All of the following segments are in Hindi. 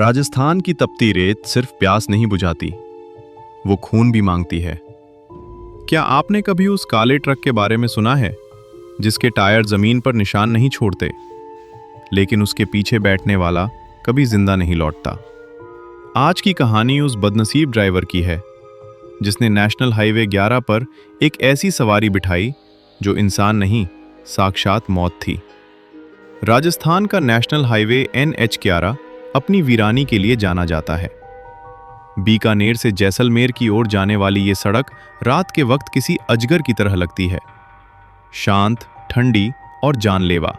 राजस्थान की तपती रेत सिर्फ प्यास नहीं बुझाती, वो खून भी मांगती है। क्या आपने कभी उस काले ट्रक के बारे में सुना है जिसके टायर जमीन पर निशान नहीं छोड़ते, लेकिन उसके पीछे बैठने वाला कभी जिंदा नहीं लौटता? आज की कहानी उस बदनसीब ड्राइवर की है जिसने नेशनल हाईवे 11 पर एक ऐसी सवारी बिठाई जो इंसान नहीं, साक्षात मौत थी। राजस्थान का नेशनल हाईवे NH 11 अपनी वीरानी के लिए जाना जाता है। बीकानेर से जैसलमेर की ओर जाने वाली ये सड़क रात के वक्त किसी अजगर की तरह लगती है, शांत, ठंडी और जानलेवा।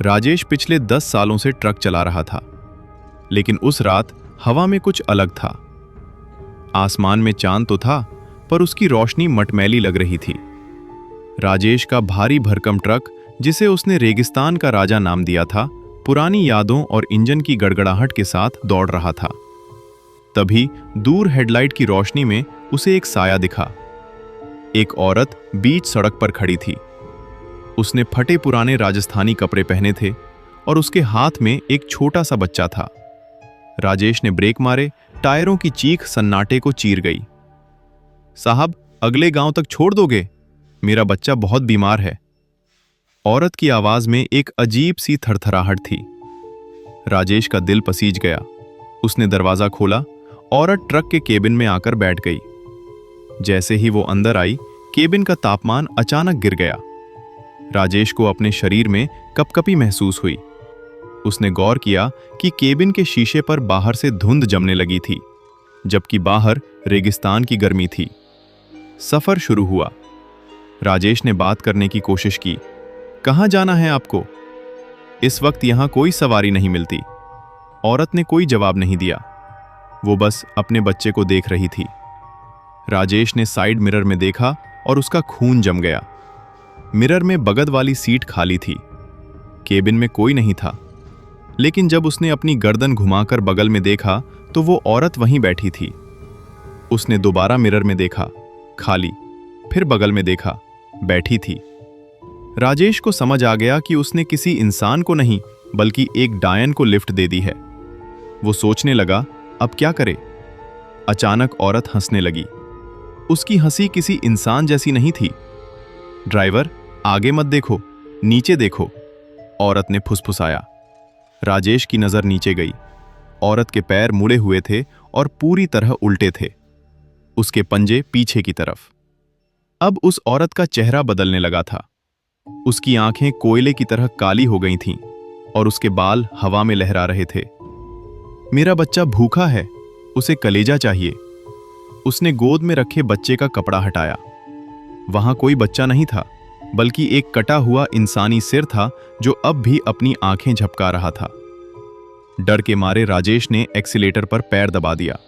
राजेश पिछले 10 सालों से ट्रक चला रहा था, लेकिन उस रात हवा में कुछ अलग था। आसमान में चांद तो था, पर उसकी रोशनी मटमैली लग रही थी। राजेश का भारी भरकम ट्रक, जिसे उसने रेगिस्तान का राजा नाम दिया था, पुरानी यादों और इंजन की गड़गड़ाहट के साथ दौड़ रहा था। तभी दूर हेडलाइट की रोशनी में उसे एक साया दिखा। एक औरत बीच सड़क पर खड़ी थी। उसने फटे पुराने राजस्थानी कपड़े पहने थे और उसके हाथ में एक छोटा सा बच्चा था। राजेश ने ब्रेक मारे, टायरों की चीख सन्नाटे को चीर गई। साहब, अगले गांव तक छोड़ दोगे? मेरा बच्चा बहुत बीमार है। औरत की आवाज में एक अजीब सी थरथराहट थी। राजेश का दिल पसीज गया। उसने दरवाजा खोला। औरत ट्रक के केबिन में आकर बैठ गई। जैसे ही वो अंदर आई, केबिन का तापमान अचानक गिर गया। राजेश को अपने शरीर में कपकपी महसूस हुई। उसने गौर किया कि केबिन के शीशे पर बाहर से धुंध जमने लगी थी, जबकि बाहर रेगिस्तान की गर्मी थी। सफर शुरू हुआ। राजेश ने बात करने की कोशिश की। कहाँ जाना है आपको? इस वक्त यहां कोई सवारी नहीं मिलती। औरत ने कोई जवाब नहीं दिया। वो बस अपने बच्चे को देख रही थी। राजेश ने साइड मिरर में देखा और उसका खून जम गया। मिरर में बगल वाली सीट खाली थी। केबिन में कोई नहीं था, लेकिन जब उसने अपनी गर्दन घुमाकर बगल में देखा तो वो औरत वहीं बैठी थी। उसने दोबारा मिरर में देखा, खाली। फिर बगल में देखा, बैठी थी। राजेश को समझ आ गया कि उसने किसी इंसान को नहीं, बल्कि एक डायन को लिफ्ट दे दी है। वो सोचने लगा, अब क्या करे? अचानक औरत हंसने लगी। उसकी हंसी किसी इंसान जैसी नहीं थी। ड्राइवर, आगे मत देखो, नीचे देखो, औरत ने फुसफुसाया। राजेश की नजर नीचे गई। औरत के पैर मुड़े हुए थे और पूरी तरह उल्टे थे, उसके पंजे पीछे की तरफ। अब उस औरत का चेहरा बदलने लगा था। उसकी आंखें कोयले की तरह काली हो गई थीं और उसके बाल हवा में लहरा रहे थे। मेरा बच्चा भूखा है, उसे कलेजा चाहिए। उसने गोद में रखे बच्चे का कपड़ा हटाया। वहां कोई बच्चा नहीं था, बल्कि एक कटा हुआ इंसानी सिर था जो अब भी अपनी आंखें झपका रहा था। डर के मारे राजेश ने एक्सीलेटर पर पैर दबा दिया।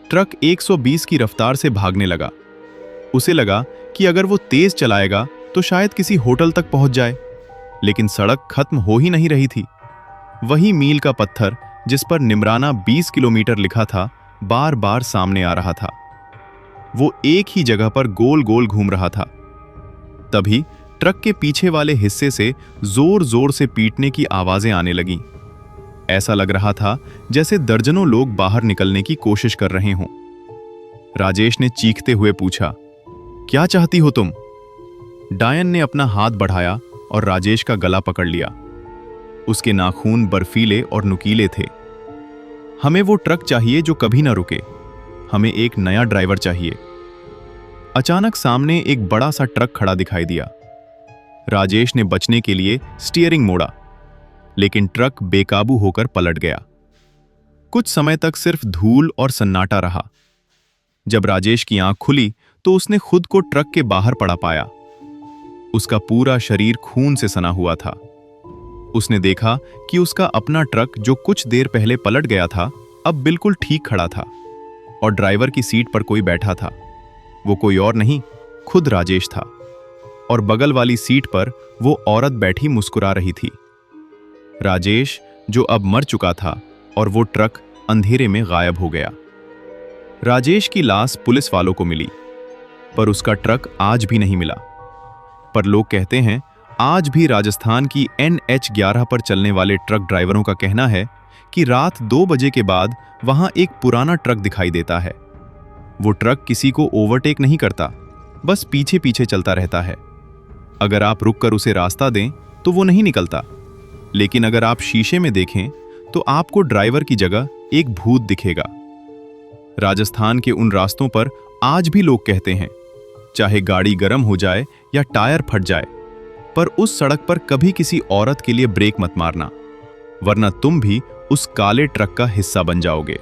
ट्रक 120 की रफ्तार से भागने लगा। उसे लगा कि अगर वो तेज चलाएगा तो शायद किसी होटल तक पहुंच जाए, लेकिन सड़क खत्म हो ही नहीं रही थी। वही मील का पत्थर जिस पर निमराना 20 किलोमीटर लिखा था, बार बार सामने आ रहा था। वो एक ही जगह पर गोल गोल घूम रहा था। तभी ट्रक के पीछे वाले हिस्से से जोर जोर से पीटने की आवाजें आने लगीं। ऐसा लग रहा था जैसे दर्जनों लोग बाहर निकलने की कोशिश कर रहे हों। राजेश ने चीखते हुए पूछा, क्या चाहती हो तुम? डायन ने अपना हाथ बढ़ाया और राजेश का गला पकड़ लिया। उसके नाखून बर्फीले और नुकीले थे। हमें वो ट्रक चाहिए जो कभी ना रुके। हमें एक नया ड्राइवर चाहिए। अचानक सामने एक बड़ा सा ट्रक खड़ा दिखाई दिया। राजेश ने बचने के लिए स्टीयरिंग मोड़ा, लेकिन ट्रक बेकाबू होकर पलट गया। कुछ समय तक सिर्फ धूल और सन्नाटा रहा। जब राजेश की आंख खुली तो उसने खुद को ट्रक के बाहर पड़ा पाया। उसका पूरा शरीर खून से सना हुआ था। उसने देखा कि उसका अपना ट्रक, जो कुछ देर पहले पलट गया था, अब बिल्कुल ठीक खड़ा था और ड्राइवर की सीट पर कोई बैठा था। वो कोई और नहीं, खुद राजेश था। और बगल वाली सीट पर वो औरत बैठी मुस्कुरा रही थी। राजेश, जो अब मर चुका था, और वो ट्रक अंधेरे में गायब हो गया। राजेश की लाश पुलिस वालों को मिली, पर उसका ट्रक आज भी नहीं मिला। पर लोग कहते हैं, आज भी राजस्थान की NH 11 पर चलने वाले ट्रक ड्राइवरों का कहना है कि रात 2 बजे के बाद वहां एक पुराना ट्रक दिखाई देता है। वो ट्रक किसी को ओवरटेक नहीं करता, बस पीछे पीछे चलता रहता है। अगर आप रुककर उसे रास्ता दें तो वो नहीं निकलता, लेकिन अगर आप शीशे में देखें तो आपको ड्राइवर की जगह एक भूत दिखेगा। राजस्थान के उन रास्तों पर आज भी लोग कहते हैं, चाहे गाड़ी गर्म हो जाए या टायर फट जाए, पर उस सड़क पर कभी किसी औरत के लिए ब्रेक मत मारना, वरना तुम भी उस काले ट्रक का हिस्सा बन जाओगे।